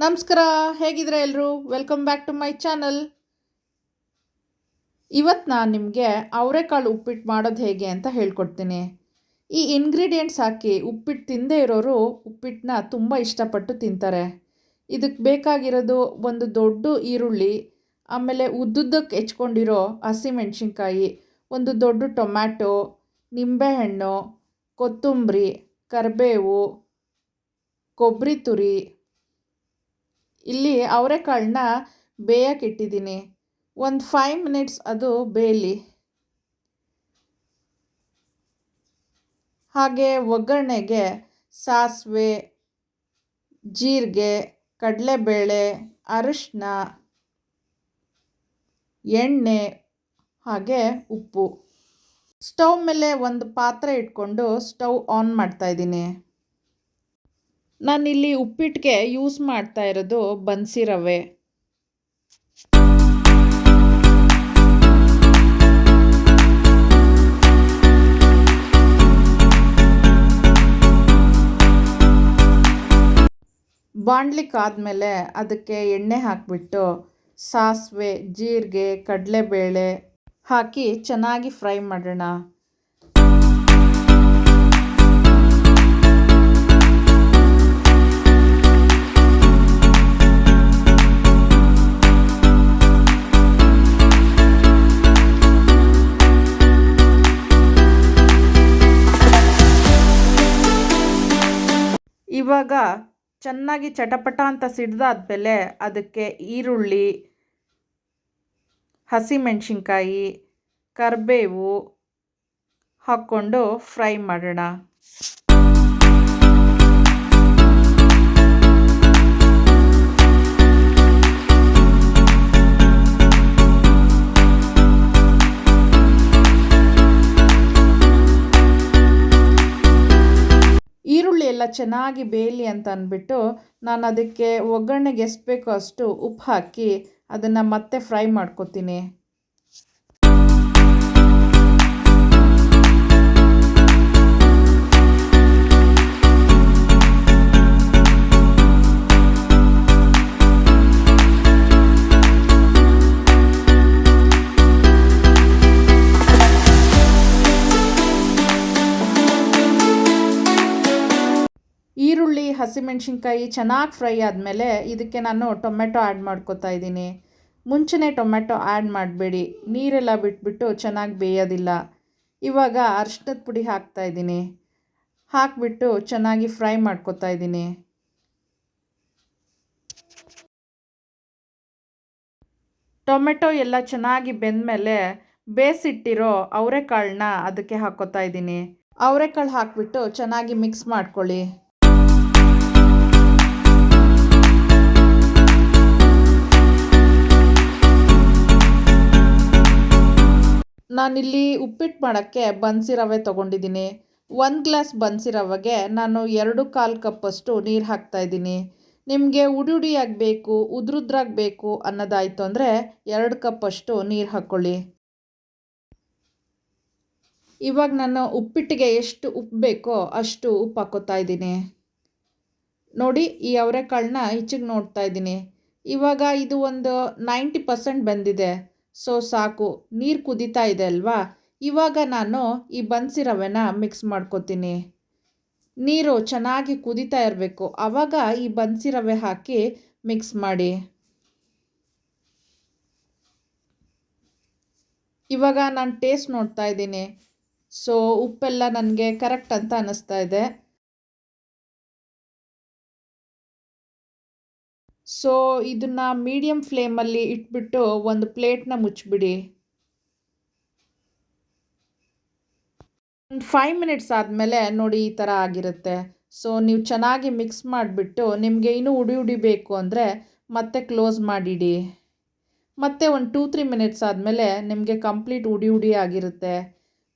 ನಮಸ್ಕಾರ, ಹೇಗಿದ್ರೆ ಎಲ್ಲರೂ? Welcome back to my channel. ಇವತ್ತು ನಾನು ನಿಮಗೆ ಅವರೆಕಾಳು ಉಪ್ಪಿಟ್ಟು ಮಾಡೋದು ಹೇಗೆ ಅಂತ ಹೇಳ್ಕೊಡ್ತೀನಿ. ಈ ಇಂಗ್ರೀಡಿಯೆಂಟ್ಸ್ ಹಾಕಿ ಉಪ್ಪಿಟ್ಟು ತಿಂದೇ ಇರೋರು ಉಪ್ಪಿಟ್ಟನ್ನ ತುಂಬ ಇಷ್ಟಪಟ್ಟು ತಿಂತಾರೆ. ಇದಕ್ಕೆ ಬೇಕಾಗಿರೋದು ಒಂದು ದೊಡ್ಡ ಈರುಳ್ಳಿ, ಆಮೇಲೆ ಉದ್ದುದ್ದಕ್ಕೆ ಹೆಚ್ಕೊಂಡಿರೋ ಹಸಿಮೆಣಸಿನ್ಕಾಯಿ, ಒಂದು ದೊಡ್ಡ ಟೊಮ್ಯಾಟೊ, ನಿಂಬೆಹಣ್ಣು, ಕೊತ್ತಂಬರಿ, ಕರಿಬೇವು, ಕೊಬ್ಬರಿ ತುರಿ. ಇಲ್ಲಿ ಅವರೆಕಾಳನ್ನ ಬೇಯಕ್ಕೆ ಇಟ್ಟಿದ್ದೀನಿ. ಒಂದು 5 ಮಿನಿಟ್ಸ್ ಅದು ಬೇಯಲಿ. ಹಾಗೆ ಒಗ್ಗರಣೆಗೆ ಸಾಸಿವೆ, ಜೀರಿಗೆ, ಕಡಲೆಬೇಳೆ, ಅರಿಶಿನ, ಎಣ್ಣೆ ಹಾಗೆ ಉಪ್ಪು. ಸ್ಟವ್ ಮೇಲೆ ಒಂದು ಪಾತ್ರೆ ಇಟ್ಕೊಂಡು ಸ್ಟವ್ ಆನ್ ಮಾಡ್ತಾಯಿದ್ದೀನಿ. ನಾನಿಲ್ಲಿ ಉಪ್ಪಿಟ್ಟಿಗೆ ಯೂಸ್ ಮಾಡ್ತಾ ಇರೋದು ಬನ್ಸಿ ರವೆ. ಬಾಣಲಿಕ್ಕಾದ್ಮೇಲೆ ಅದಕ್ಕೆ ಎಣ್ಣೆ ಹಾಕಿಬಿಟ್ಟು ಸಾಸಿವೆ, ಜೀರಿಗೆ, ಕಡಲೆಬೇಳೆ ಹಾಕಿ ಚೆನ್ನಾಗಿ ಫ್ರೈ ಮಾಡೋಣ. ಇವಾಗ ಚೆನ್ನಾಗಿ ಚಟಪಟ ಅಂತ ಸಿಡ್ದಾದ್ಮೇಲೆ ಅದಕ್ಕೆ ಈರುಳ್ಳಿ, ಹಸಿಮೆಣಸಿನ್ಕಾಯಿ, ಕರಿಬೇವು ಹಾಕ್ಕೊಂಡು ಫ್ರೈ ಮಾಡೋಣ. ಈರುಳ್ಳಿ ಎಲ್ಲ ಚೆನ್ನಾಗಿ ಬೇಯಲಿ ಅಂತ ಅಂದ್ಬಿಟ್ಟು ನಾನು ಅದಕ್ಕೆ ಒಗ್ಗರಣೆಗೆ ಎಷ್ಟು ಬೇಕೋ ಅಷ್ಟು ಉಪ್ಪು ಹಾಕಿ ಅದನ್ನು ಮತ್ತೆ ಫ್ರೈ ಮಾಡ್ಕೊತೀನಿ. ಈರುಳ್ಳಿ, ಹಸಿಮೆಣಸಿನ್ಕಾಯಿ ಚೆನ್ನಾಗಿ ಫ್ರೈ ಆದಮೇಲೆ ಇದಕ್ಕೆ ನಾನು ಟೊಮೆಟೊ ಆ್ಯಡ್ ಮಾಡ್ಕೊತಾ ಇದ್ದೀನಿ. ಮುಂಚೆನೇ ಟೊಮೆಟೊ ಆ್ಯಡ್ ಮಾಡಬೇಡಿ, ನೀರೆಲ್ಲ ಬಿಟ್ಬಿಟ್ಟು ಚೆನ್ನಾಗಿ ಬೇಯೋದಿಲ್ಲ. ಇವಾಗ ಅರಿಶಿನದ ಪುಡಿ ಹಾಕ್ತಾಯಿದ್ದೀನಿ. ಹಾಕಿಬಿಟ್ಟು ಚೆನ್ನಾಗಿ ಫ್ರೈ ಮಾಡ್ಕೊತಾ ಇದ್ದೀನಿ. ಟೊಮೆಟೊ ಎಲ್ಲ ಚೆನ್ನಾಗಿ ಬೆಂದಮೇಲೆ ಬೇಯಿಸಿಟ್ಟಿರೋ ಅವರೆಕಾಳನ್ನ ಅದಕ್ಕೆ ಹಾಕ್ಕೊತಾ ಇದ್ದೀನಿ. ಅವರೆಕಾಳು ಹಾಕಿಬಿಟ್ಟು ಚೆನ್ನಾಗಿ ಮಿಕ್ಸ್ ಮಾಡ್ಕೊಳ್ಳಿ. ನಾನಿಲ್ಲಿ ಉಪ್ಪಿಟ್ಟು ಮಾಡೋಕ್ಕೆ ಬನ್ಸಿ ರವೆ ತೊಗೊಂಡಿದ್ದೀನಿ. 1 ಗ್ಲಾಸ್ ಬನ್ಸಿ ರವೆಗೆ ನಾನು 2.25 ಕಪ್ಪಷ್ಟು ನೀರು ಹಾಕ್ತಾಯಿದ್ದೀನಿ. ನಿಮಗೆ ಉಡಿ ಉಡಿಯಾಗಿ ಬೇಕು, ಉದ್ರುದ್ರಾಗಿ ಬೇಕು ಅನ್ನೋದಾಯಿತು ಅಂದರೆ 2 ಕಪ್ಪಷ್ಟು ನೀರು ಹಾಕ್ಕೊಳ್ಳಿ. ಇವಾಗ ನಾನು ಉಪ್ಪಿಟ್ಟಿಗೆ ಎಷ್ಟು ಉಪ್ಪು ಬೇಕೋ ಅಷ್ಟು ಉಪ್ಪು ಹಾಕ್ಕೋತಾ ಇದ್ದೀನಿ. ನೋಡಿ, ಈ ಅವರೆಕಾಳನ್ನ ಈಚೆಗೆ ನೋಡ್ತಾ ಇದ್ದೀನಿ. ಇವಾಗ ಇದು ಒಂದು 90% ಬೆಂದಿದೆ. ಸೊ ಸಾಕು, ನೀರು ಕುದೀತಾ ಇದೆ ಅಲ್ವಾ? ಇವಾಗ ನಾನು ಈ ಬನ್ಸಿ ರವೆನ ಮಿಕ್ಸ್ ಮಾಡ್ಕೊತೀನಿ. ನೀರು ಚೆನ್ನಾಗಿ ಕುದೀತಾ ಇರಬೇಕು, ಆವಾಗ ಈ ಬನ್ಸಿ ರವೆ ಹಾಕಿ ಮಿಕ್ಸ್ ಮಾಡಿ. ಇವಾಗ ನಾನು ಟೇಸ್ಟ್ ನೋಡ್ತಾ ಇದ್ದೀನಿ. ಸೊ ಉಪ್ಪೆಲ್ಲ ನನಗೆ ಕರೆಕ್ಟ್ ಅಂತ ಅನ್ನಿಸ್ತಾ ಇದೆ. ಸೊ ಇದನ್ನು ಮೀಡಿಯಮ್ ಫ್ಲೇಮಲ್ಲಿ ಇಟ್ಬಿಟ್ಟು ಒಂದು ಪ್ಲೇಟ್ನ ಮುಚ್ಚಿಬಿಡಿ. ಒಂದು 5 ಮಿನಿಟ್ಸ್ ಆದಮೇಲೆ ನೋಡಿ ಈ ಥರ ಆಗಿರುತ್ತೆ. ಸೊ ನೀವು ಚೆನ್ನಾಗಿ ಮಿಕ್ಸ್ ಮಾಡಿಬಿಟ್ಟು ನಿಮಗೆ ಇನ್ನೂ ಉಡಿ ಬೇಕು ಅಂದರೆ ಮತ್ತೆ ಕ್ಲೋಸ್ ಮಾಡಿಡಿ. ಮತ್ತೆ ಒಂದು 2-3 ಮಿನಿಟ್ಸ್ ಆದಮೇಲೆ ನಿಮಗೆ ಕಂಪ್ಲೀಟ್ ಉಡಿ ಆಗಿರುತ್ತೆ,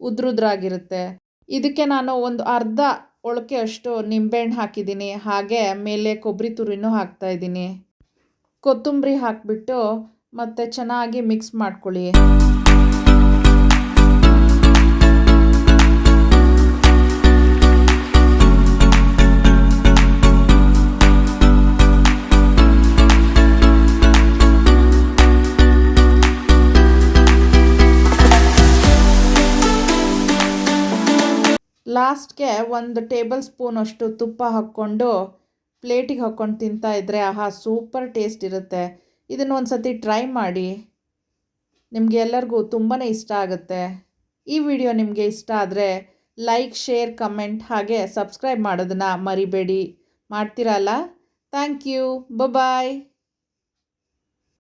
ಉದ್ರುದ್ರಾಗಿರುತ್ತೆ. ಇದಕ್ಕೆ ನಾನು ಒಂದು ಅರ್ಧ ಒಳಕೆ ಅಷ್ಟು ನಿಂಬೆಹಣ್ಣು ಹಾಕಿದ್ದೀನಿ. ಹಾಗೆ ಮೇಲೆ ಕೊಬ್ಬರಿ ತುರಿನೂ ಹಾಕ್ತಾಯಿದ್ದೀನಿ. ಕೊತ್ತಂಬರಿ ಹಾಕಿಬಿಟ್ಟು ಮತ್ತೆ ಚೆನ್ನಾಗಿ ಮಿಕ್ಸ್ ಮಾಡ್ಕೊಳ್ಳಿ. ಲಾಸ್ಟ್ಗೆ ಒಂದು ಟೇಬಲ್ ಸ್ಪೂನ್ ಅಷ್ಟು ತುಪ್ಪ ಹಾಕ್ಕೊಂಡು ಪ್ಲೇಟಿಗೆ ಹಾಕ್ಕೊಂಡು ತಿಂತಾಯಿದ್ರೆ ಆಹಾ ಸೂಪರ್ ಟೇಸ್ಟ್ ಇರುತ್ತೆ. ಇದನ್ನು ಒಂದು ಸತಿ ಟ್ರೈ ಮಾಡಿ, ನಿಮಗೆ ಎಲ್ಲರಿಗೂ ತುಂಬಾ ಇಷ್ಟ ಆಗುತ್ತೆ. ಈ ವಿಡಿಯೋ ನಿಮಗೆ ಇಷ್ಟ ಆದರೆ ಲೈಕ್, ಶೇರ್, ಕಮೆಂಟ್ ಹಾಗೆ ಸಬ್ಸ್ಕ್ರೈಬ್ ಮಾಡೋದನ್ನು ಮರಿಬೇಡಿ. ಮಾಡ್ತೀರಲ್ಲ? Thank you. ಬಾಯ್.